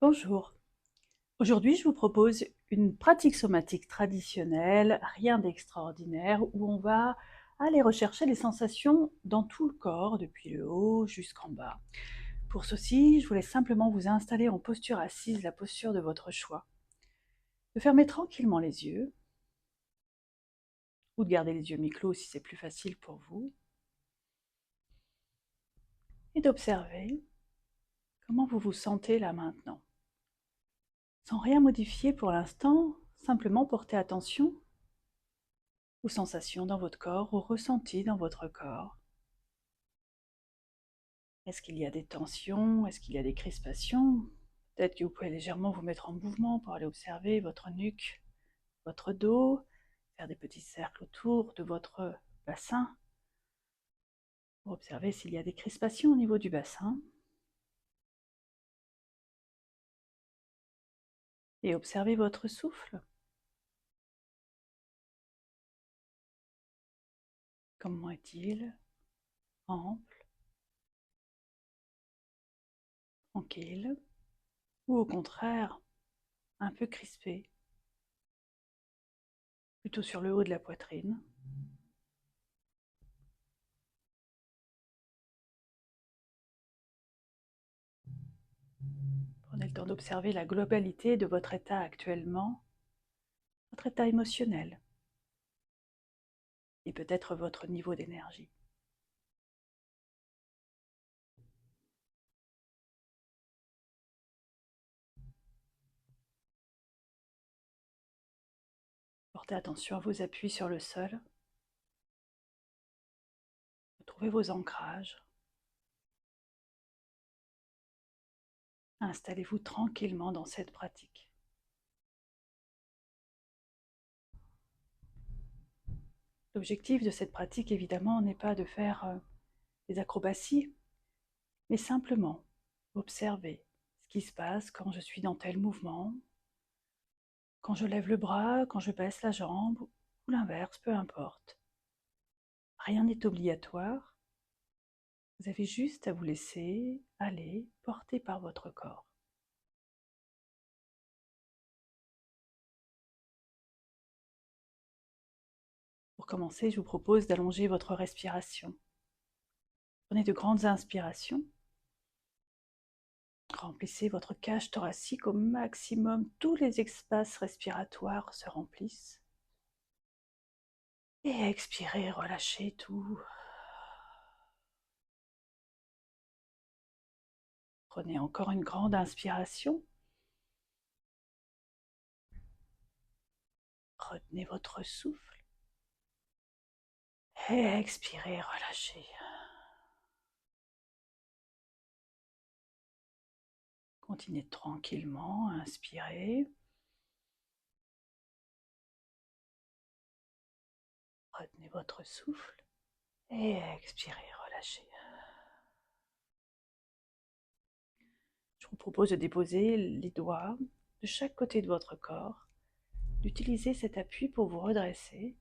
Bonjour. Aujourd'hui, je vous propose une pratique somatique traditionnelle, rien d'extraordinaire, où on va aller rechercher les sensations dans tout le corps, depuis le haut jusqu'en bas. Pour ceci, je voulais simplement vous installer en posture assise, la posture de votre choix. De fermer tranquillement les yeux, ou de garder les yeux mi-clos si c'est plus facile pour vous, et d'observer comment vous vous sentez là maintenant. Sans rien modifier pour l'instant, simplement porter attention aux sensations dans votre corps, aux ressentis dans votre corps. Est-ce qu'il y a des tensions? Est-ce qu'il y a des crispations? Peut-être que vous pouvez légèrement vous mettre en mouvement pour aller observer votre nuque, votre dos, faire des petits cercles autour de votre bassin, pour observer s'il y a des crispations au niveau du bassin. Et observez votre souffle. Comment est-il? Ample, tranquille, ou au contraire, un peu crispé, plutôt sur le haut de la poitrine. Prenez le temps d'observer la globalité de votre état actuellement, votre état émotionnel, et peut-être votre niveau d'énergie. Portez attention à vos appuis sur le sol. Trouvez vos ancrages. Installez-vous tranquillement dans cette pratique. L'objectif de cette pratique, évidemment, n'est pas de faire des acrobaties, mais simplement observer ce qui se passe quand je suis dans tel mouvement, quand je lève le bras, quand je baisse la jambe, ou l'inverse, peu importe. Rien n'est obligatoire. Vous avez juste à vous laisser aller, porter par votre corps. Pour commencer, je vous propose d'allonger votre respiration. Prenez de grandes inspirations. Remplissez votre cage thoracique au maximum. Tous les espaces respiratoires se remplissent. Et expirez, relâchez tout. Prenez encore une grande inspiration. Retenez votre souffle. Et expirez, relâchez. Continuez tranquillement, inspirez. Retenez votre souffle. Et expirez, relâchez. Je vous propose de déposer les doigts de chaque côté de votre corps, d'utiliser cet appui pour vous redresser.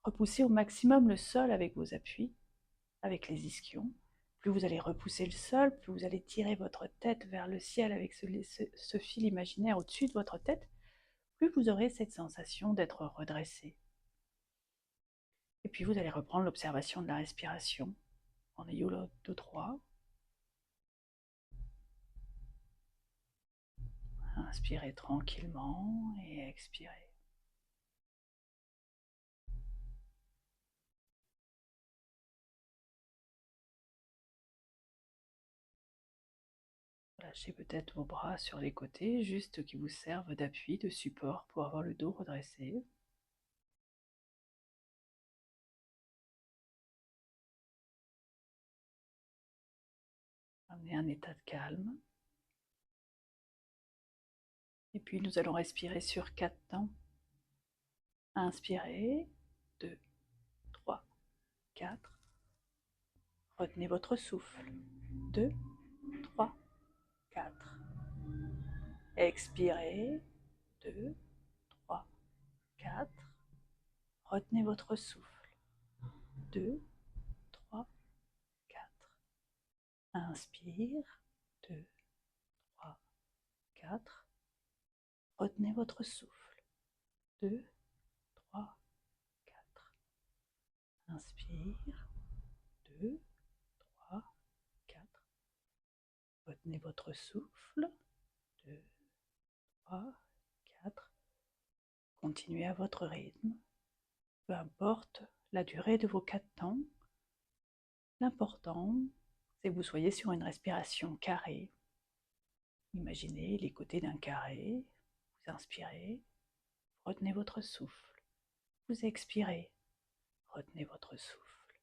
Repoussez au maximum le sol avec vos appuis, avec les ischions. Plus vous allez repousser le sol, plus vous allez tirer votre tête vers le ciel avec ce fil imaginaire au-dessus de votre tête, plus vous aurez cette sensation d'être redressé. Et puis vous allez reprendre l'observation de la respiration en ayant le dos droit. Inspirez tranquillement et expirez. Lâchez peut-être vos bras sur les côtés, juste qui vous servent d'appui, de support pour avoir le dos redressé. Amenez un état de calme. Et puis nous allons respirer sur 4 temps. Inspirez, 2, 3, 4. Retenez votre souffle, 2, 3, 4. Expirez, 2, 3, 4. Retenez votre souffle, 2, 3, 4. Inspire, 2, 3, 4. Retenez votre souffle. 2, 3, 4. Inspire. 2, 3, 4. Retenez votre souffle. 2, 3, 4. Continuez à votre rythme. Peu importe la durée de vos 4 temps. L'important, c'est que vous soyez sur une respiration carrée. Imaginez les côtés d'un carré. Vous inspirez. Retenez votre souffle. Vous expirez. Retenez votre souffle.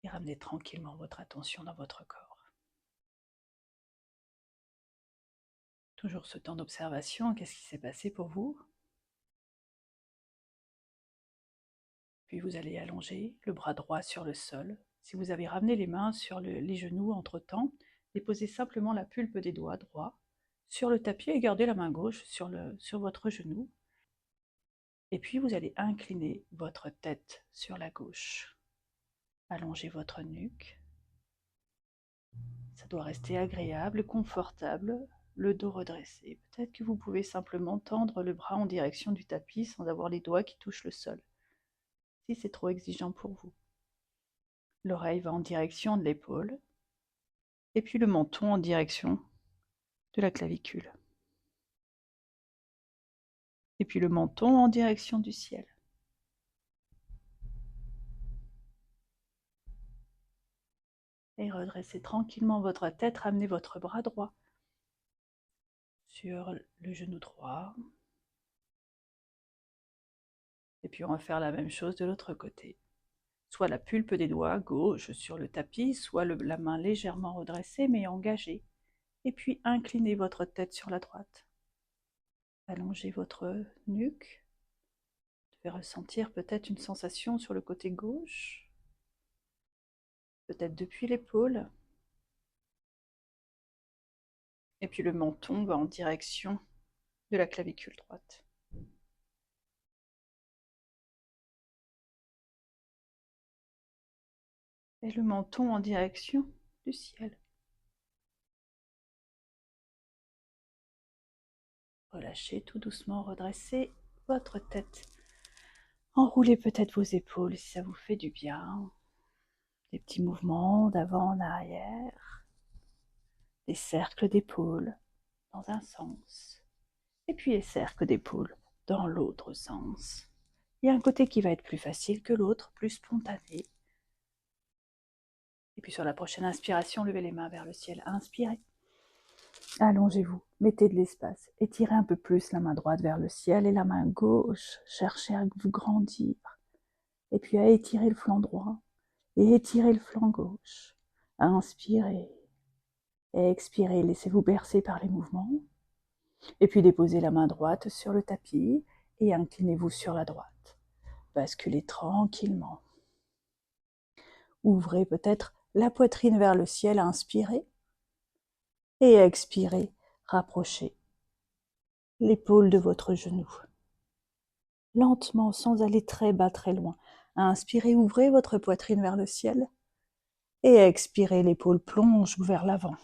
Et ramenez tranquillement votre attention dans votre corps. Toujours ce temps d'observation. Qu'est-ce qui s'est passé pour vous? Puis vous allez allonger le bras droit sur le sol. Si vous avez ramené les mains sur les genoux entre-temps, déposez simplement la pulpe des doigts droits sur le tapis et gardez la main gauche sur votre genou. Et puis vous allez incliner votre tête sur la gauche. Allongez votre nuque. Ça doit rester agréable, confortable, le dos redressé. Peut-être que vous pouvez simplement tendre le bras en direction du tapis sans avoir les doigts qui touchent le sol, si c'est trop exigeant pour vous. L'oreille va en direction de l'épaule, et puis le menton en direction de la clavicule. Et puis le menton en direction du ciel. Et redressez tranquillement votre tête, ramenez votre bras droit sur le genou droit. Et puis on va faire la même chose de l'autre côté. Soit la pulpe des doigts gauche sur le tapis, soit la main légèrement redressée mais engagée. Et puis inclinez votre tête sur la droite. Allongez votre nuque. Vous devez ressentir peut-être une sensation sur le côté gauche, peut-être depuis l'épaule. Et puis le menton va en direction de la clavicule droite. Et le menton en direction du ciel. Relâchez tout doucement, redressez votre tête. Enroulez peut-être vos épaules si ça vous fait du bien. Des petits mouvements d'avant en arrière. Des cercles d'épaules dans un sens. Et puis les cercles d'épaules dans l'autre sens. Il y a un côté qui va être plus facile que l'autre, plus spontané. Et puis sur la prochaine inspiration, levez les mains vers le ciel. Inspirez. Allongez-vous, mettez de l'espace, étirez un peu plus la main droite vers le ciel et la main gauche, cherchez à vous grandir. Et puis à étirer le flanc droit et étirez le flanc gauche. Inspirez et expirez, laissez-vous bercer par les mouvements. Et puis déposez la main droite sur le tapis et inclinez-vous sur la droite. Basculez tranquillement. Ouvrez peut-être la poitrine vers le ciel, inspirez. Et expirez, rapprochez l'épaule de votre genou. Lentement, sans aller très bas, très loin. Inspirez, ouvrez votre poitrine vers le ciel. Et expirez, l'épaule plonge vers l'avant.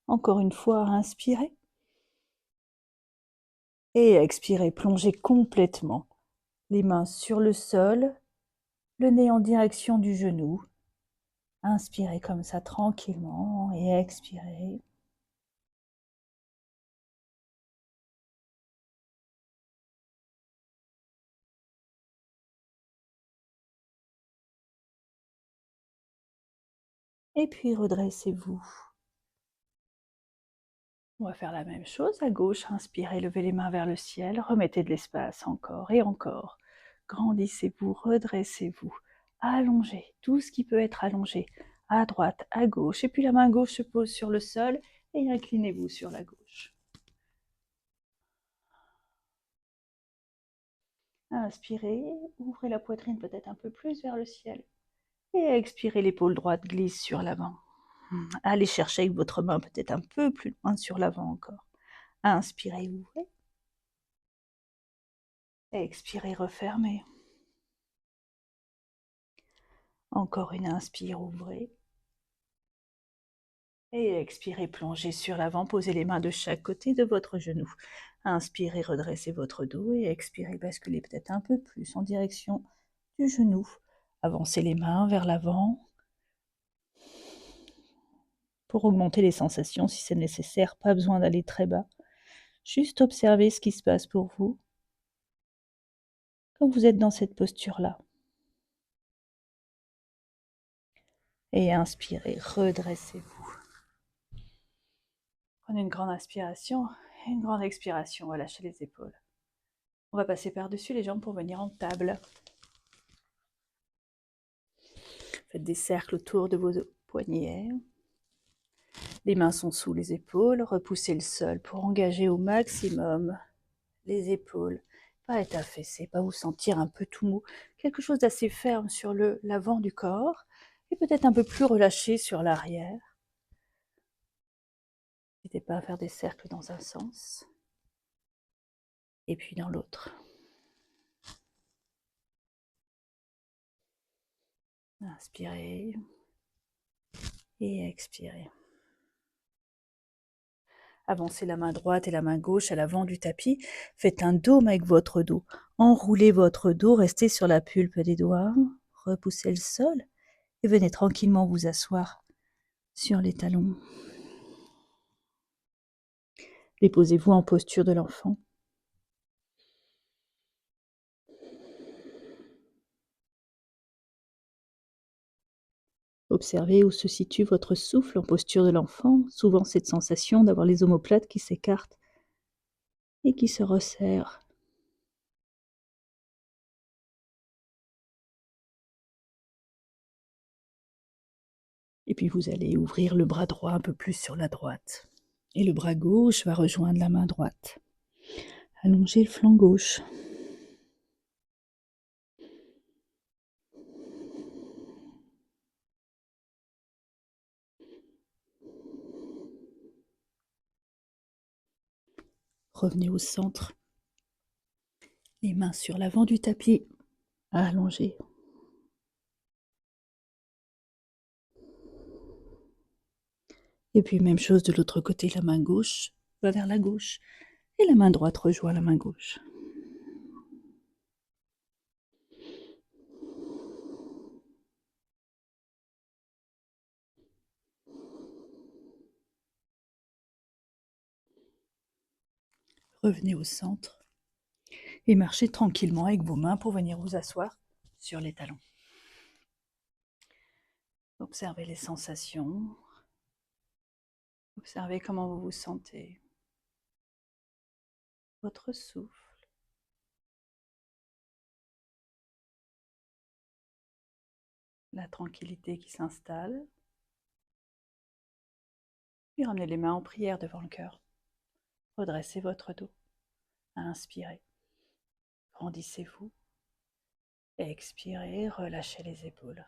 Encore une fois, inspirez. Et expirez, plongez complètement. Les mains sur le sol, le nez en direction du genou. Inspirez comme ça tranquillement et expirez. Et puis redressez-vous. On va faire la même chose à gauche. Inspirez, levez les mains vers le ciel, remettez de l'espace encore et encore. Grandissez-vous, redressez-vous, allongez tout ce qui peut être allongé, à droite, à gauche. Et puis la main gauche se pose sur le sol et inclinez-vous sur la gauche. Inspirez, ouvrez la poitrine peut-être un peu plus vers le ciel. Et expirez, l'épaule droite glisse sur l'avant. Allez chercher avec votre main peut-être un peu plus loin sur l'avant encore. Inspirez, ouvrez. Expirez, refermez. Encore une inspire, ouvrez. Et expirez, plongez sur l'avant, posez les mains de chaque côté de votre genou. Inspirez, redressez votre dos et expirez, basculez peut-être un peu plus en direction du genou. Avancez les mains vers l'avant pour augmenter les sensations si c'est nécessaire. Pas besoin d'aller très bas. Juste observez ce qui se passe pour vous quand vous êtes dans cette posture-là. Et inspirez, redressez-vous. Prenez une grande inspiration et une grande expiration. Relâchez les épaules. On va passer par-dessus les jambes pour venir en table. Faites des cercles autour de vos poignets. Les mains sont sous les épaules. Repoussez le sol pour engager au maximum les épaules. Pas être affaissé, pas vous sentir un peu tout mou. Quelque chose d'assez ferme sur l'avant du corps et peut-être un peu plus relâché sur l'arrière. N'hésitez pas à faire des cercles dans un sens et puis dans l'autre. Inspirez et expirez. Avancez la main droite et la main gauche à l'avant du tapis. Faites un dôme avec votre dos. Enroulez votre dos, restez sur la pulpe des doigts. Repoussez le sol et venez tranquillement vous asseoir sur les talons. Déposez-vous en posture de l'enfant. Observez où se situe votre souffle en posture de l'enfant, souvent cette sensation d'avoir les omoplates qui s'écartent et qui se resserrent. Et puis vous allez ouvrir le bras droit un peu plus sur la droite. Et le bras gauche va rejoindre la main droite. Allongez le flanc gauche. Revenez au centre. Les mains sur l'avant du tapis, allongées. Et puis même chose de l'autre côté, la main gauche va vers la gauche et la main droite rejoint la main gauche. Revenez au centre et marchez tranquillement avec vos mains pour venir vous asseoir sur les talons. Observez les sensations. Observez comment vous vous sentez. Votre souffle. La tranquillité qui s'installe. Puis ramenez les mains en prière devant le cœur. Redressez votre dos. Inspirez. Grandissez-vous. Expirez, relâchez les épaules.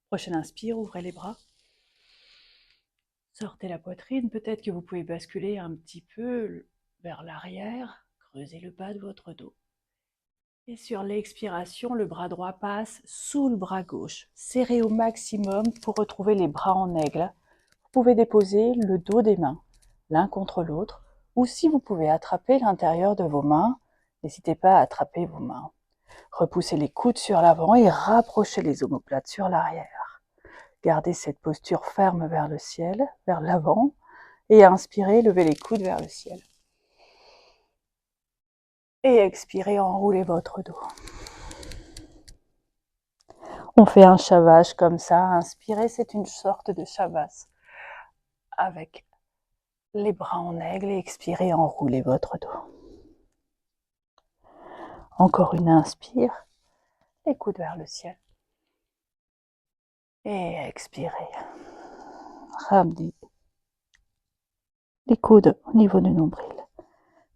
Prochaine inspire, ouvrez les bras. Sortez la poitrine, peut-être que vous pouvez basculer un petit peu vers l'arrière, creusez le bas de votre dos. Et sur l'expiration, le bras droit passe sous le bras gauche. Serrez au maximum pour retrouver les bras en aigle. Vous pouvez déposer le dos des mains, l'un contre l'autre, ou si vous pouvez attraper l'intérieur de vos mains, n'hésitez pas à attraper vos mains. Repoussez les coudes sur l'avant et rapprochez les omoplates sur l'arrière. Gardez cette posture ferme vers le ciel, vers l'avant, et inspirez, levez les coudes vers le ciel. Et expirez, enroulez votre dos. On fait un shavas comme ça, inspirez, c'est une sorte de shavas avec les bras en aigle et expirez, enroulez votre dos. Encore une inspire, les coudes vers le ciel. Et expirez. Ramenez les coudes au niveau du nombril.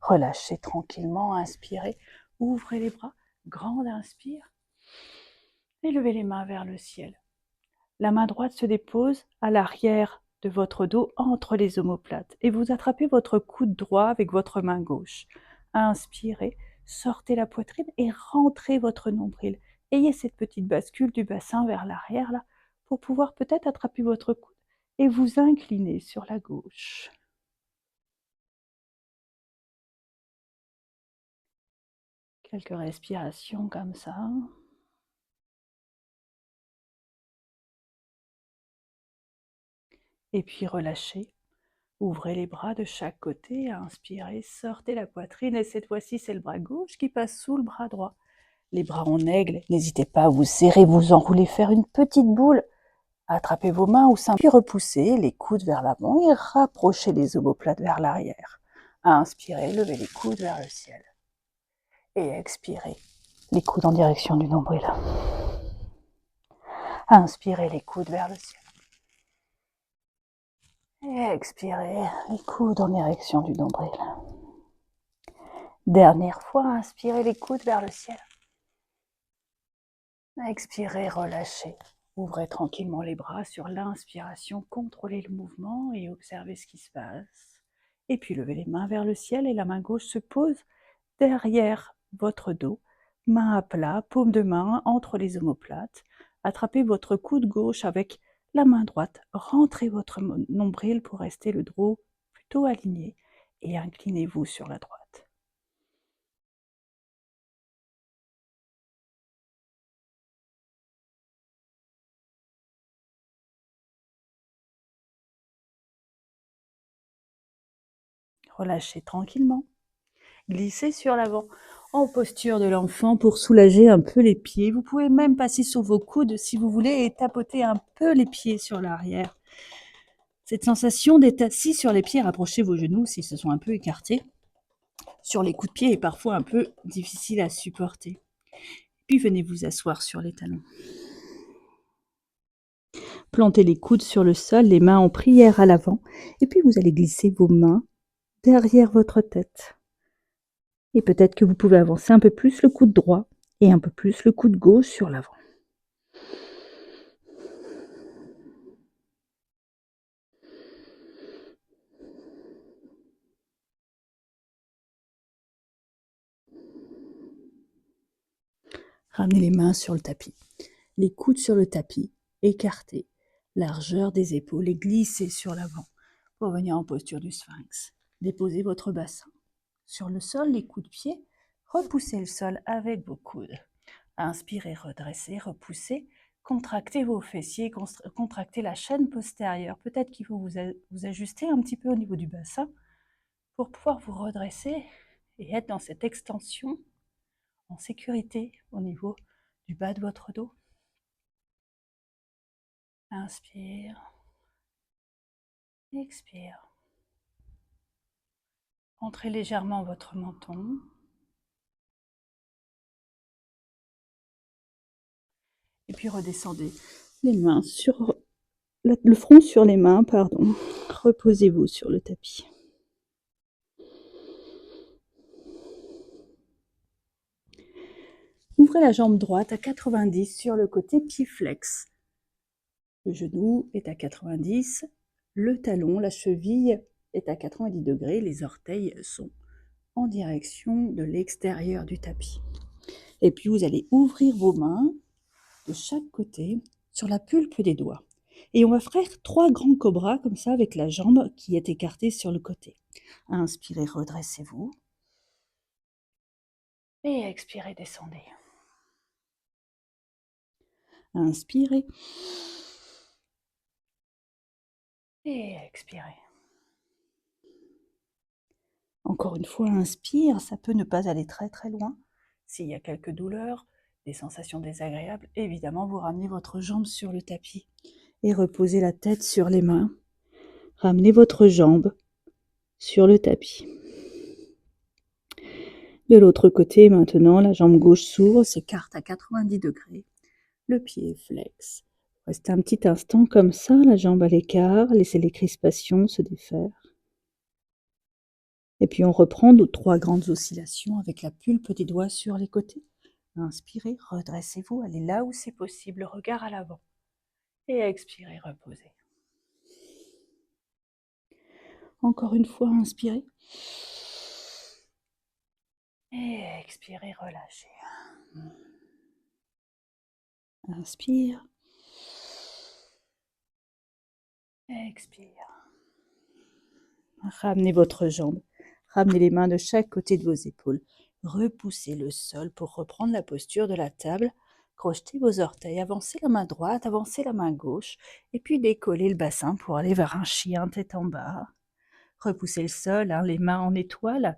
Relâchez tranquillement, inspirez, ouvrez les bras, grande inspire. Et levez les mains vers le ciel. La main droite se dépose à l'arrière de votre dos entre les omoplates et vous attrapez votre coude droit avec votre main gauche. Inspirez, sortez la poitrine et rentrez votre nombril. Ayez cette petite bascule du bassin vers l'arrière là pour pouvoir peut-être attraper votre coude et vous inclinez sur la gauche. Quelques respirations comme ça. Et puis relâchez. Ouvrez les bras de chaque côté, inspirez, sortez la poitrine et cette fois-ci c'est le bras gauche qui passe sous le bras droit. Les bras en aigle, n'hésitez pas à vous serrer, vous enrouler, faire une petite boule. Attrapez vos mains au sein, puis repoussez les coudes vers l'avant et rapprochez les omoplates vers l'arrière. Inspirez, levez les coudes vers le ciel. Et expirez, les coudes en direction du nombril. Inspirez les coudes vers le ciel. Et expirez, les coudes en direction du nombril. Dernière fois, inspirez les coudes vers le ciel. Expirez, relâchez. Ouvrez tranquillement les bras sur l'inspiration, contrôlez le mouvement et observez ce qui se passe. Et puis levez les mains vers le ciel et la main gauche se pose derrière votre dos. Main à plat, paume de main entre les omoplates. Attrapez votre coude gauche avec la main droite. Rentrez votre nombril pour rester le dos plutôt aligné et inclinez-vous sur la droite. Relâchez tranquillement. Glissez sur l'avant en posture de l'enfant pour soulager un peu les pieds. Vous pouvez même passer sur vos coudes si vous voulez et tapoter un peu les pieds sur l'arrière. Cette sensation d'être assis sur les pieds, rapprochez vos genoux s'ils se sont un peu écartés. Sur les coups de pied est parfois un peu difficile à supporter. Puis venez vous asseoir sur les talons. Plantez les coudes sur le sol, les mains en prière à l'avant. Et puis vous allez glisser vos mains derrière votre tête. Et peut-être que vous pouvez avancer un peu plus le coude droit et un peu plus le coude gauche sur l'avant. Ramenez les mains sur le tapis. Les coudes sur le tapis, écartés. Largeur des épaules et glissez sur l'avant pour venir en posture du sphinx. Déposez votre bassin. Sur le sol, les coups de pied, repoussez le sol avec vos coudes. Inspirez, redressez, repoussez. Contractez vos fessiers, contractez la chaîne postérieure. Peut-être qu'il faut vous ajuster un petit peu au niveau du bassin pour pouvoir vous redresser et être dans cette extension en sécurité au niveau du bas de votre dos. Inspire, expire. Entrez légèrement votre menton. Et puis redescendez les mains sur le front sur les mains, pardon. Reposez-vous sur le tapis. Ouvrez la jambe droite à 90 sur le côté pied flex. Le genou est à 90, le talon, la cheville est à 90 degrés, les orteils sont en direction de l'extérieur du tapis. Et puis vous allez ouvrir vos mains de chaque côté sur la pulpe des doigts. Et on va faire 3 grands cobras comme ça avec la jambe qui est écartée sur le côté. Inspirez, redressez-vous. Et expirez, descendez. Inspirez. Et expirez. Encore une fois, inspire, ça peut ne pas aller très très loin. S'il y a quelques douleurs, des sensations désagréables, évidemment, vous ramenez votre jambe sur le tapis et reposez la tête sur les mains. Ramenez votre jambe sur le tapis. De l'autre côté, maintenant, la jambe gauche s'ouvre, s'écarte à 90 degrés. Le pied est flex. Restez un petit instant comme ça, la jambe à l'écart, laissez les crispations se défaire. Et puis on reprend nos 3 grandes oscillations avec la pulpe des doigts sur les côtés. Inspirez, redressez-vous, allez là où c'est possible, regard à l'avant. Et expirez, reposez. Encore une fois, inspirez. Et expirez, relâchez. Inspire. Expire. Ramenez votre jambe. Ramenez les mains de chaque côté de vos épaules. Repoussez le sol pour reprendre la posture de la table. Crochetez vos orteils, avancez la main droite, avancez la main gauche, et puis décollez le bassin pour aller vers un chien tête en bas. Repoussez le sol, les mains en étoile,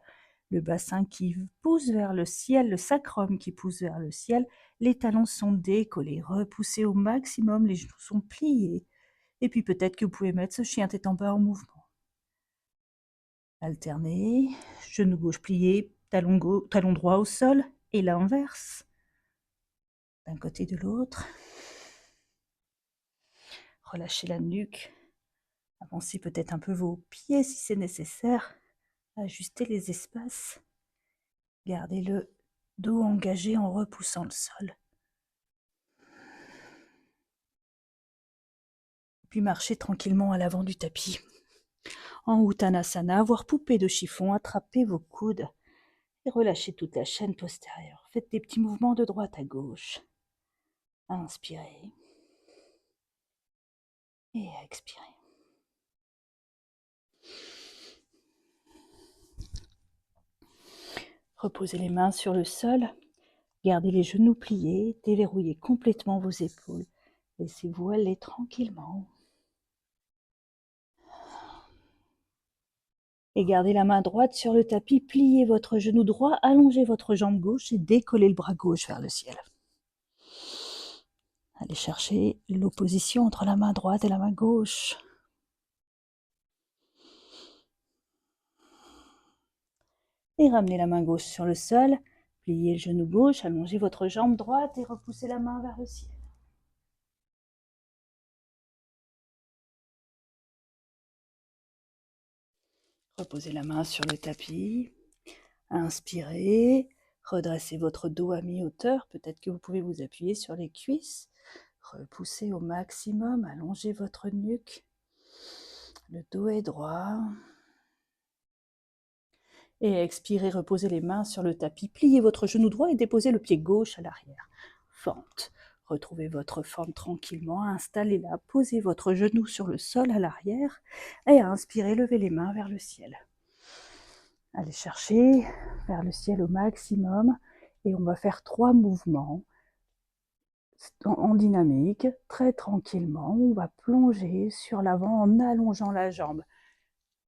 le bassin qui pousse vers le ciel, le sacrum qui pousse vers le ciel, les talons sont décollés, repoussez au maximum, les genoux sont pliés, et puis peut-être que vous pouvez mettre ce chien tête en bas en mouvement. Alternez, genou gauche plié, talon droit au sol, et l'inverse, d'un côté de l'autre. Relâchez la nuque, avancez peut-être un peu vos pieds si c'est nécessaire, ajustez les espaces, gardez le dos engagé en repoussant le sol. Puis marchez tranquillement à l'avant du tapis. En Uttanasana, voire poupée de chiffon, attrapez vos coudes et relâchez toute la chaîne postérieure. Faites des petits mouvements de droite à gauche. Inspirez et expirez. Reposez les mains sur le sol, gardez les genoux pliés, déverrouillez complètement vos épaules. Laissez-vous aller tranquillement. Et gardez la main droite sur le tapis, pliez votre genou droit, allongez votre jambe gauche et décollez le bras gauche vers le ciel. Allez chercher l'opposition entre la main droite et la main gauche. Et ramenez la main gauche sur le sol, pliez le genou gauche, allongez votre jambe droite et repoussez la main vers le ciel. Reposez la main sur le tapis. Inspirez, redressez votre dos à mi-hauteur. Peut-être que vous pouvez vous appuyer sur les cuisses. Repoussez au maximum, allongez votre nuque. Le dos est droit. Et expirez, reposez les mains sur le tapis. Pliez votre genou droit et déposez le pied gauche à l'arrière. Fente. Retrouvez votre forme tranquillement, installez-la, posez votre genou sur le sol à l'arrière et inspirez, levez les mains vers le ciel. Allez chercher vers le ciel au maximum et on va faire 3 mouvements en dynamique, très tranquillement. On va plonger sur l'avant en allongeant la jambe.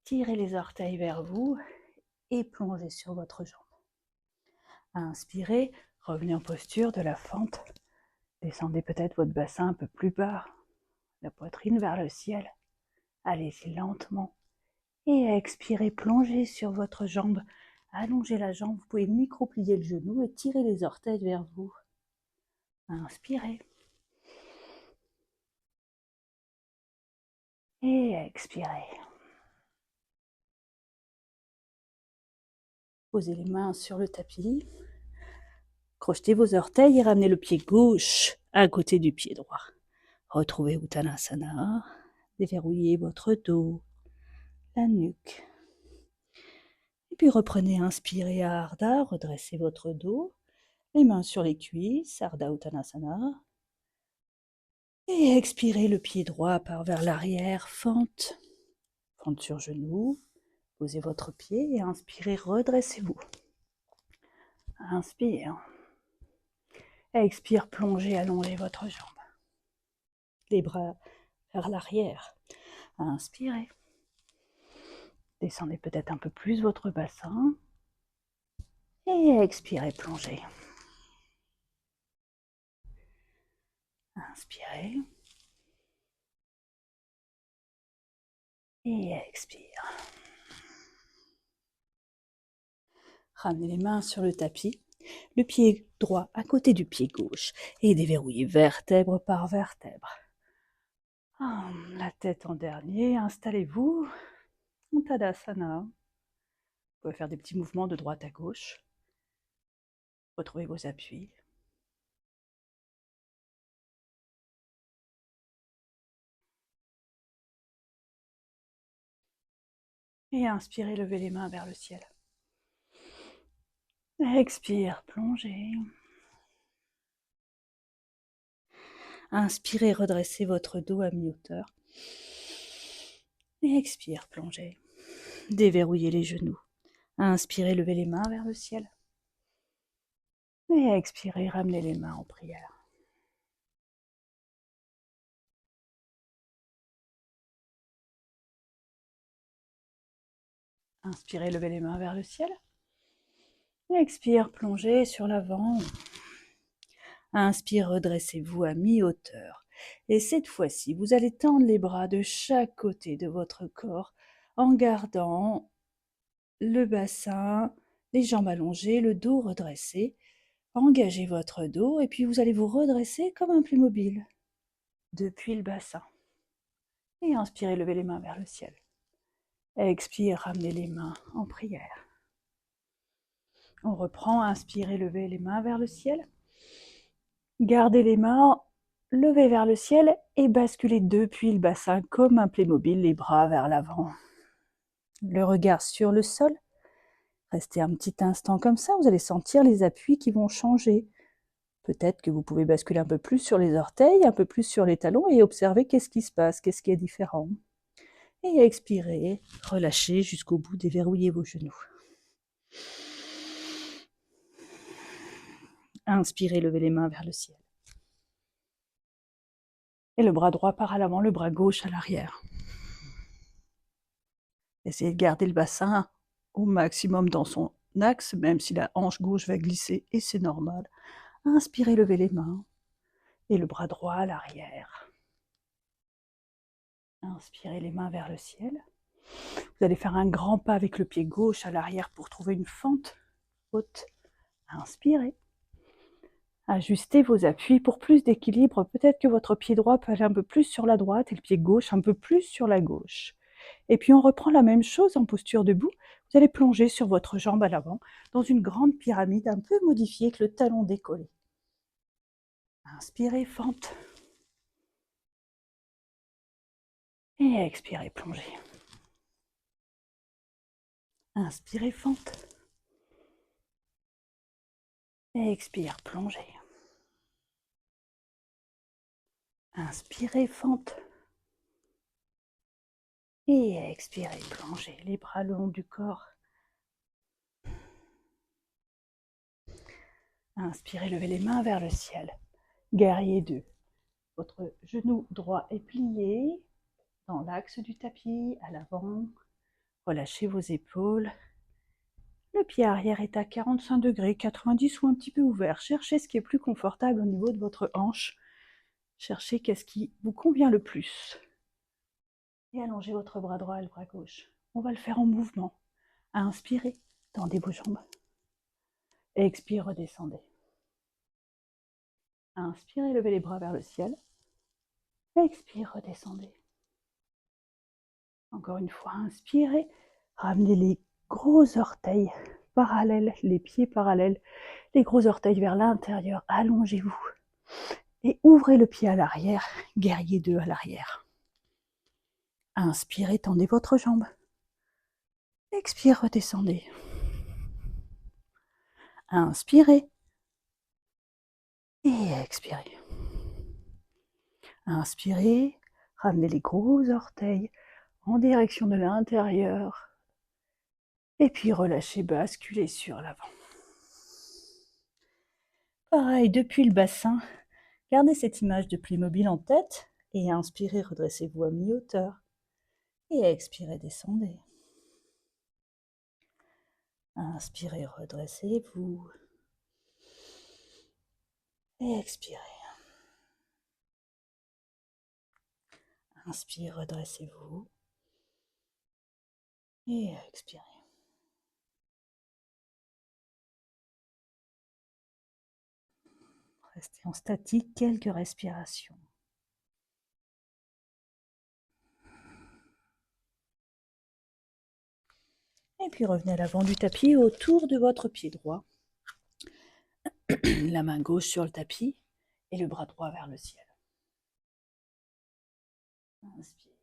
Tirez les orteils vers vous et plongez sur votre jambe. Inspirez, revenez en posture de la fente. Descendez peut-être votre bassin un peu plus bas, la poitrine vers le ciel. Allez-y lentement. Et expirez, plongez sur votre jambe. Allongez la jambe, vous pouvez micro-plier le genou et tirer les orteils vers vous. Inspirez. Et expirez. Posez les mains sur le tapis. Crochetez vos orteils et ramenez le pied gauche à côté du pied droit. Retrouvez Uttanasana. Déverrouillez votre dos, la nuque. Et puis reprenez, inspirez à Ardha, redressez votre dos, les mains sur les cuisses, Ardha Uttanasana. Et expirez, le pied droit part vers l'arrière, fente sur genou. Posez votre pied et inspirez, redressez-vous. Inspire. Expire, plongez, allongez votre jambe. Les bras vers l'arrière. Inspirez. Descendez peut-être un peu plus votre bassin. Et expirez, plongez. Inspirez. Et expire. Ramenez les mains sur le tapis, le pied droit à côté du pied gauche et déverrouillez vertèbre par vertèbre. La tête en dernier, installez-vous en Tadasana. Vous pouvez faire des petits mouvements de droite à gauche. Retrouvez vos appuis. Et inspirez, levez les mains vers le ciel. Expire, plongez. Inspirez, redressez votre dos à mi-hauteur. Et expire, plongez. Déverrouillez les genoux. Inspirez, levez les mains vers le ciel. Et expirez, ramenez les mains en prière. Inspirez, levez les mains vers le ciel. Expire, plongez sur l'avant. Inspire, redressez-vous à mi-hauteur. Et cette fois-ci, vous allez tendre les bras de chaque côté de votre corps en gardant le bassin, les jambes allongées, le dos redressé. Engagez votre dos et puis vous allez vous redresser comme un Playmobil depuis le bassin. Et inspirez, levez les mains vers le ciel. Expire, ramenez les mains en prière. On reprend, inspirez, levez les mains vers le ciel. Gardez les mains levées vers le ciel et basculez depuis le bassin comme un Playmobil, les bras vers l'avant. Le regard sur le sol. Restez un petit instant comme ça, vous allez sentir les appuis qui vont changer. Peut-être que vous pouvez basculer un peu plus sur les orteils, un peu plus sur les talons et observer qu'est-ce qui se passe, qu'est-ce qui est différent. Et expirez, relâchez jusqu'au bout, déverrouillez vos genoux. Inspirez, levez les mains vers le ciel. Et le bras droit part à l'avant, le bras gauche à l'arrière. Essayez de garder le bassin au maximum dans son axe, même si la hanche gauche va glisser, et c'est normal. Inspirez, levez les mains, et le bras droit à l'arrière. Inspirez, les mains vers le ciel. Vous allez faire un grand pas avec le pied gauche à l'arrière pour trouver une fente haute. Inspirez. Ajustez vos appuis pour plus d'équilibre. Peut-être que votre pied droit peut aller un peu plus sur la droite et le pied gauche un peu plus sur la gauche. Et puis on reprend la même chose en posture debout. Vous allez plonger sur votre jambe à l'avant dans une grande pyramide un peu modifiée avec le talon décollé. Inspirez, fente. Et expirez, plongez. Inspirez, fente. Et expire, plongez. Inspirez, fente. Et expirez, plongez. Les bras le long du corps. Inspirez, levez les mains vers le ciel. Guerrier 2. Votre genou droit est plié dans l'axe du tapis, à l'avant. Relâchez vos épaules. Le pied arrière est à 45 degrés, 90 ou un petit peu ouvert. Cherchez ce qui est plus confortable au niveau de votre hanche. Cherchez qu'est-ce qui vous convient le plus. Et allongez votre bras droit et le bras gauche. On va le faire en mouvement. Inspirez, tendez vos jambes. Expire, redescendez. Inspirez, levez les bras vers le ciel. Expire, redescendez. Encore une fois, inspirez, ramenez les gros orteils parallèles, les pieds parallèles, les gros orteils vers l'intérieur, allongez-vous. Et ouvrez le pied à l'arrière, guerrier 2 à l'arrière. Inspirez, tendez votre jambe. Expire, redescendez. Inspirez. Et expirez. Inspirez, ramenez les gros orteils en direction de l'intérieur. Et puis relâchez, basculez sur l'avant. Pareil, depuis le bassin, gardez cette image de Playmobil en tête et inspirez, redressez-vous à mi-hauteur. Et expirez, descendez. Inspirez, redressez-vous. Et expirez. Inspirez, redressez-vous. Et expirez. Restez en statique quelques respirations. Et puis revenez à l'avant du tapis autour de votre pied droit. La main gauche sur le tapis et le bras droit vers le ciel. Inspire.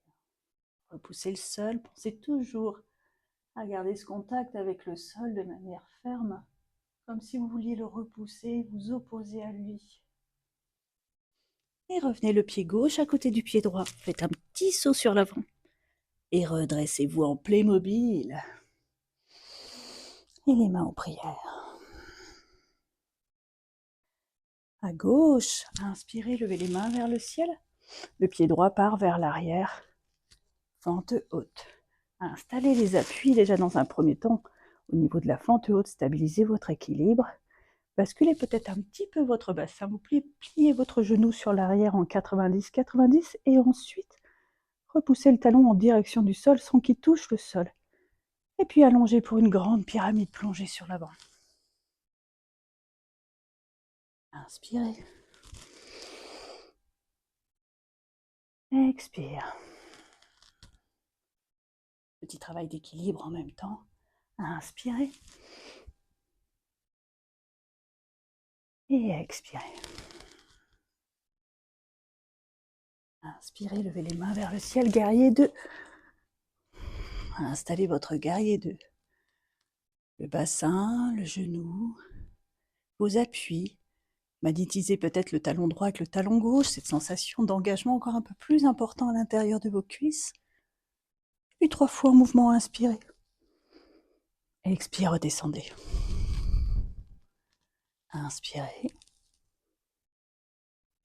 Repoussez le sol. Pensez toujours à garder ce contact avec le sol de manière ferme, comme si vous vouliez le repousser, vous opposer à lui. Et revenez le pied gauche à côté du pied droit. Faites un petit saut sur l'avant. Et redressez-vous en Playmobil. Et les mains en prière. À gauche, inspirez, levez les mains vers le ciel. Le pied droit part vers l'arrière. Fente haute. Installez les appuis déjà dans un premier temps au niveau de la fente haute. Stabilisez votre équilibre. Basculez peut-être un petit peu votre bassin. Vous pliez votre genou sur l'arrière en 90-90 et ensuite repoussez le talon en direction du sol sans qu'il touche le sol. Et puis allongez pour une grande pyramide plongée sur l'avant. Inspirez. Expire. Petit travail d'équilibre en même temps. Inspirez. Et expirez. Inspirez, levez les mains vers le ciel, guerrier 2. Installez votre guerrier 2. Le bassin, le genou, vos appuis. Magnétisez peut-être le talon droit avec le talon gauche, cette sensation d'engagement encore un peu plus important à l'intérieur de vos cuisses. Puis 3 fois en mouvement, inspirez. Expire, redescendez. Inspirez.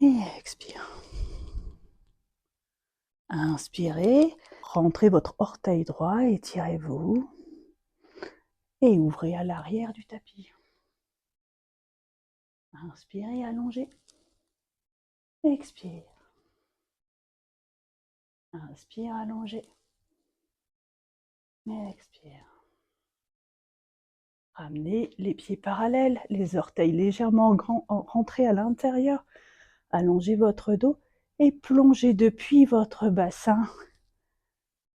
Et expire. Inspirez, rentrez votre orteil droit, étirez-vous. Et ouvrez à l'arrière du tapis. Inspirez, allongez. Expire. Inspire, allongez. Expire. Ramenez les pieds parallèles, les orteils légèrement rentrés à l'intérieur. Allongez votre dos et plongez depuis votre bassin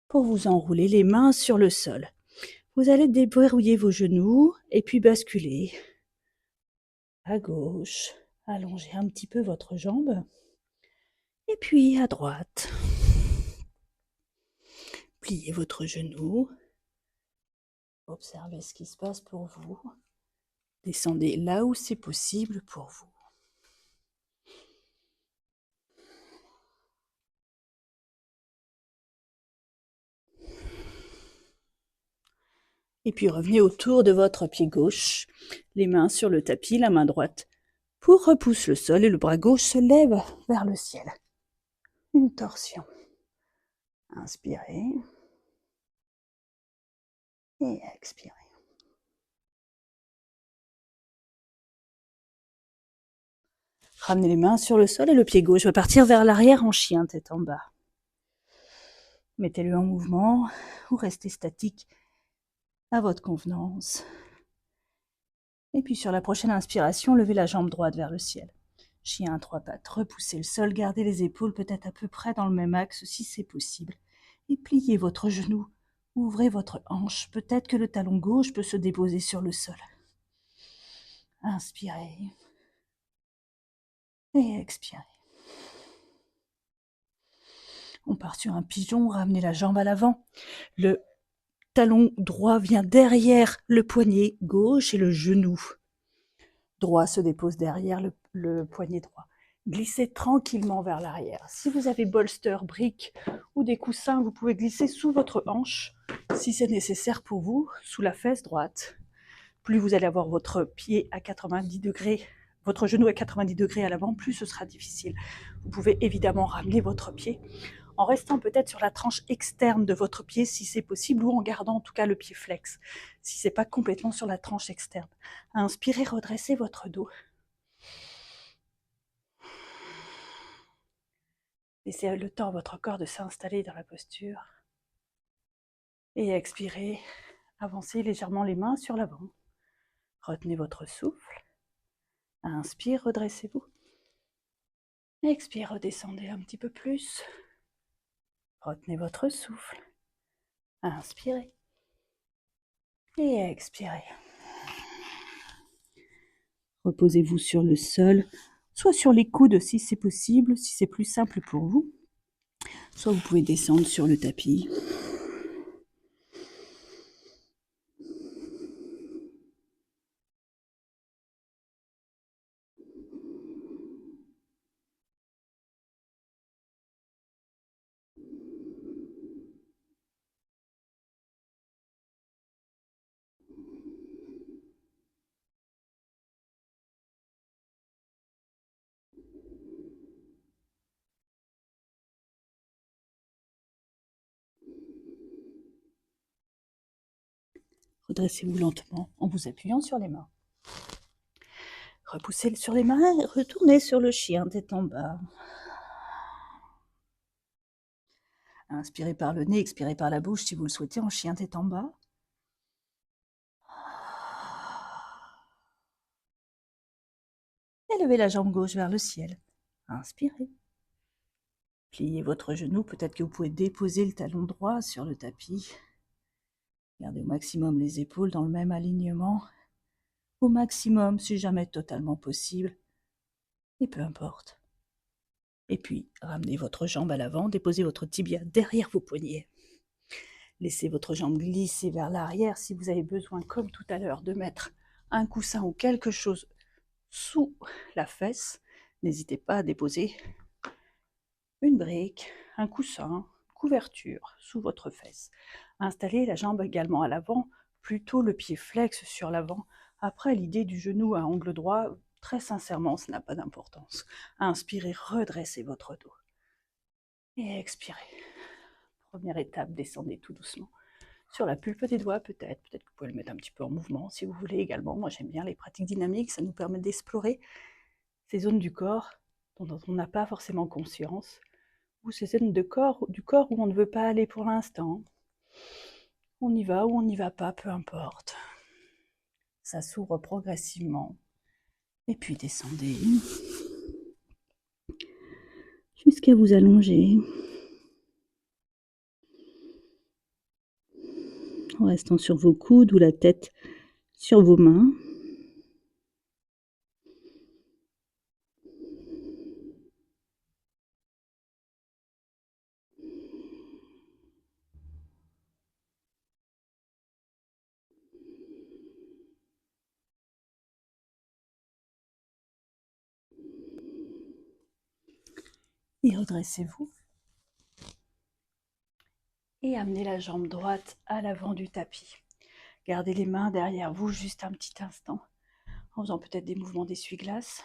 pour vous enrouler les mains sur le sol. Vous allez déverrouiller vos genoux et puis basculer à gauche. Allongez un petit peu votre jambe et puis à droite. Pliez votre genou. Observez ce qui se passe pour vous. Descendez là où c'est possible pour vous. Et puis revenez autour de votre pied gauche, les mains sur le tapis, la main droite pour repousse le sol et le bras gauche se lève vers le ciel. Une torsion. Inspirez et expirez. Ramenez les mains sur le sol et le pied gauche va partir vers l'arrière en chien, tête en bas. Mettez-le en mouvement ou restez statique à votre convenance. Et puis sur la prochaine inspiration, levez la jambe droite vers le ciel. Chien à 3 pattes, repoussez le sol, gardez les épaules peut-être à peu près dans le même axe si c'est possible. Et pliez votre genou, ouvrez votre hanche, peut-être que le talon gauche peut se déposer sur le sol. Inspirez et expirez. On part sur un pigeon, ramenez la jambe à l'avant. Le talon droit vient derrière le poignet gauche et le genou droit se dépose derrière le poignet droit. Glissez tranquillement vers l'arrière. Si vous avez bolster, briques ou des coussins, vous pouvez glisser sous votre hanche, si c'est nécessaire pour vous, sous la fesse droite. Plus vous allez avoir votre pied à 90 degrés, votre genou à 90 degrés à l'avant, plus ce sera difficile. Vous pouvez évidemment ramener votre pied en restant peut-être sur la tranche externe de votre pied si c'est possible, ou en gardant en tout cas le pied flex, si ce n'est pas complètement sur la tranche externe. Inspirez, redressez votre dos. Laissez le temps à votre corps de s'installer dans la posture. Et expirez, avancez légèrement les mains sur l'avant. Retenez votre souffle. Inspire, redressez-vous. Expire, redescendez un petit peu plus. Retenez votre souffle. Inspirez. Et expirez. Reposez-vous sur le sol, soit sur les coudes si c'est possible, si c'est plus simple pour vous. Soit vous pouvez descendre sur le tapis. Redressez-vous lentement en vous appuyant sur les mains. Repoussez sur les mains et retournez sur le chien tête en bas. Inspirez par le nez, expirez par la bouche si vous le souhaitez en chien tête en bas. Et levez la jambe gauche vers le ciel. Inspirez. Pliez votre genou, peut-être que vous pouvez déposer le talon droit sur le tapis. Gardez au maximum les épaules dans le même alignement. Au maximum, si jamais totalement possible. Et peu importe. Et puis, ramenez votre jambe à l'avant, déposez votre tibia derrière vos poignets. Laissez votre jambe glisser vers l'arrière si vous avez besoin, comme tout à l'heure, de mettre un coussin ou quelque chose sous la fesse. N'hésitez pas à déposer une brique, un coussin, couverture sous votre fesse. Installez la jambe également à l'avant, plutôt le pied flex sur l'avant. Après, l'idée du genou à angle droit, très sincèrement, ça n'a pas d'importance. Inspirez, redressez votre dos. Et expirez. Première étape, descendez tout doucement. Sur la pulpe des doigts, peut-être que vous pouvez le mettre un petit peu en mouvement si vous voulez également. Moi, j'aime bien les pratiques dynamiques, ça nous permet d'explorer ces zones du corps dont on n'a pas forcément conscience, ou ces zones du corps où on ne veut pas aller pour l'instant. On y va ou on n'y va pas, peu importe. Ça s'ouvre progressivement. Et puis descendez jusqu'à vous allonger. En restant sur vos coudes ou la tête sur vos mains. Et redressez-vous. Et amenez la jambe droite à l'avant du tapis. Gardez les mains derrière vous juste un petit instant, en faisant peut-être des mouvements d'essuie-glace.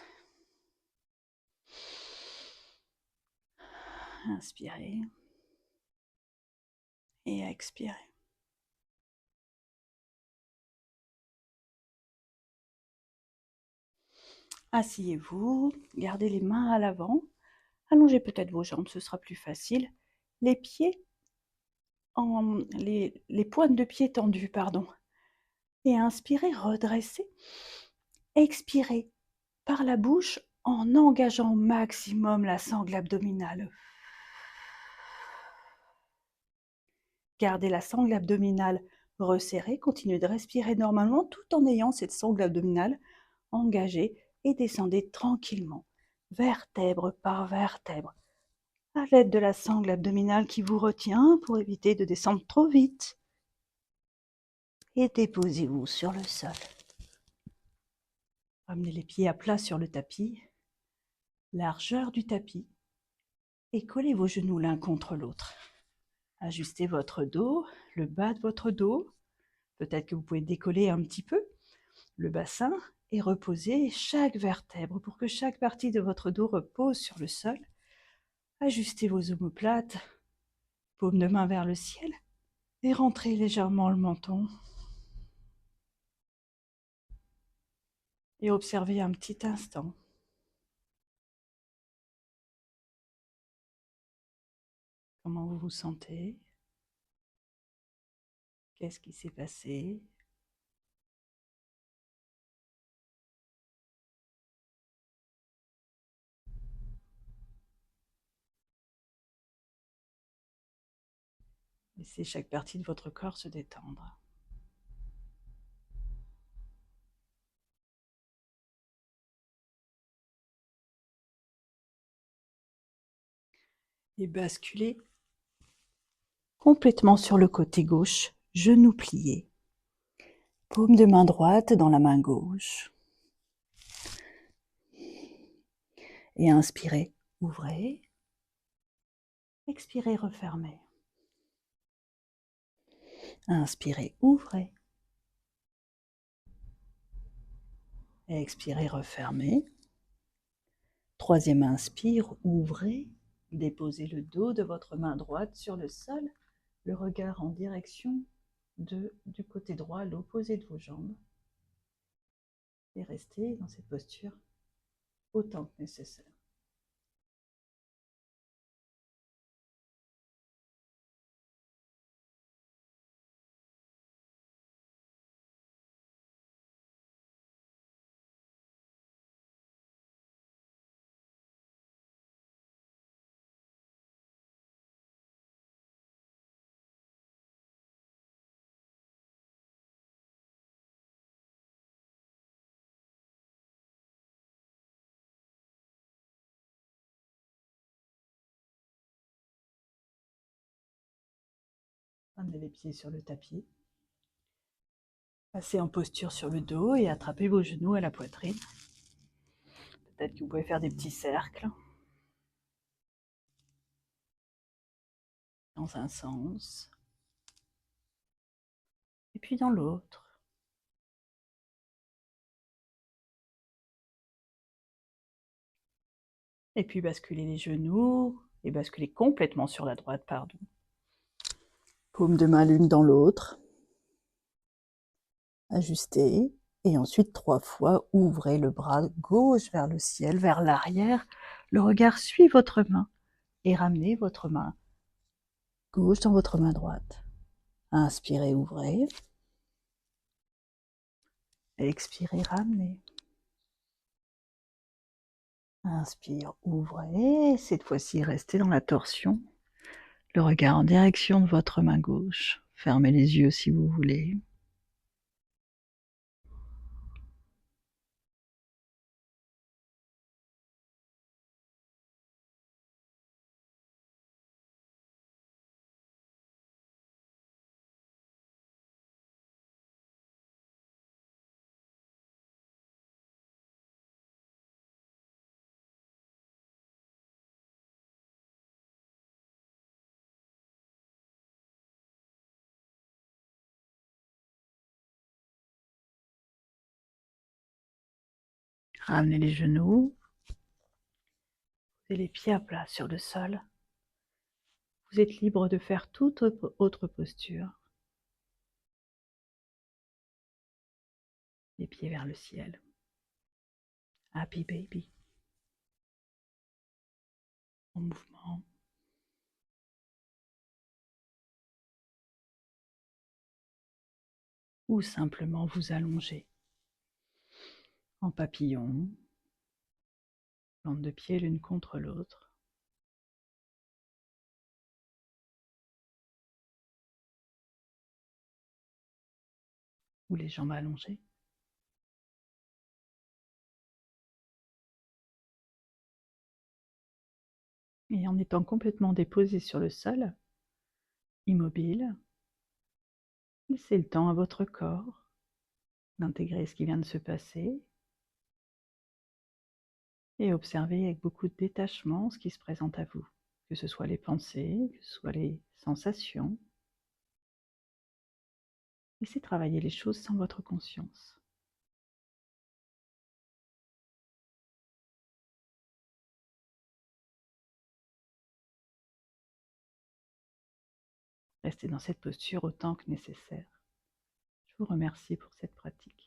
Inspirez. Et expirez. Asseyez-vous, gardez les mains à l'avant. Allongez peut-être vos jambes, ce sera plus facile. Les pieds, les pointes de pied tendues, pardon. Et inspirez, redressez. Expirez par la bouche en engageant au maximum la sangle abdominale. Gardez la sangle abdominale resserrée, continuez de respirer normalement tout en ayant cette sangle abdominale engagée et descendez tranquillement, vertèbre par vertèbre, à l'aide de la sangle abdominale qui vous retient pour éviter de descendre trop vite. Et déposez-vous sur le sol. Ramenez les pieds à plat sur le tapis, largeur du tapis, et collez vos genoux l'un contre l'autre. Ajustez votre dos, le bas de votre dos. Peut-être que vous pouvez décoller un petit peu le bassin et reposer chaque vertèbre pour que chaque partie de votre dos repose sur le sol. Ajustez vos omoplates, paume de main vers le ciel et rentrez légèrement le menton. Et observez un petit instant. Comment vous vous sentez? Qu'est-ce qui s'est passé? Laissez chaque partie de votre corps se détendre. Et basculez complètement sur le côté gauche, genoux pliés. Paume de main droite dans la main gauche. Et inspirez, ouvrez. Expirez, refermez. Inspirez, ouvrez. Expirez, refermez. Troisième inspire, ouvrez. Déposez le dos de votre main droite sur le sol, le regard en direction du côté droit à l'opposé de vos jambes et restez dans cette posture autant que nécessaire. Amenez les pieds sur le tapis. Passez en posture sur le dos et attrapez vos genoux à la poitrine. Peut-être que vous pouvez faire des petits cercles dans un sens et puis dans l'autre. Et puis basculez les genoux et basculez complètement sur la droite, pardon. Paume de main l'une dans l'autre. Ajustez. Et ensuite, 3 fois, ouvrez le bras gauche vers le ciel, vers l'arrière. Le regard suit votre main et ramenez votre main gauche dans votre main droite. Inspirez, ouvrez. Expirez, ramenez. Inspire, ouvrez. Cette fois-ci, restez dans la torsion. Le regard en direction de votre main gauche. Fermez les yeux si vous voulez. Ramenez les genoux. Posez les pieds à plat sur le sol. Vous êtes libre de faire toute autre posture. Les pieds vers le ciel. Happy baby. En mouvement. Ou simplement vous allonger. En papillon. Plantes de pied l'une contre l'autre. Ou les jambes allongées. Et en étant complètement déposé sur le sol, immobile, laissez le temps à votre corps d'intégrer ce qui vient de se passer et observez avec beaucoup de détachement ce qui se présente à vous, que ce soit les pensées, que ce soit les sensations. Laissez travailler les choses sans votre conscience. Restez dans cette posture autant que nécessaire. Je vous remercie pour cette pratique.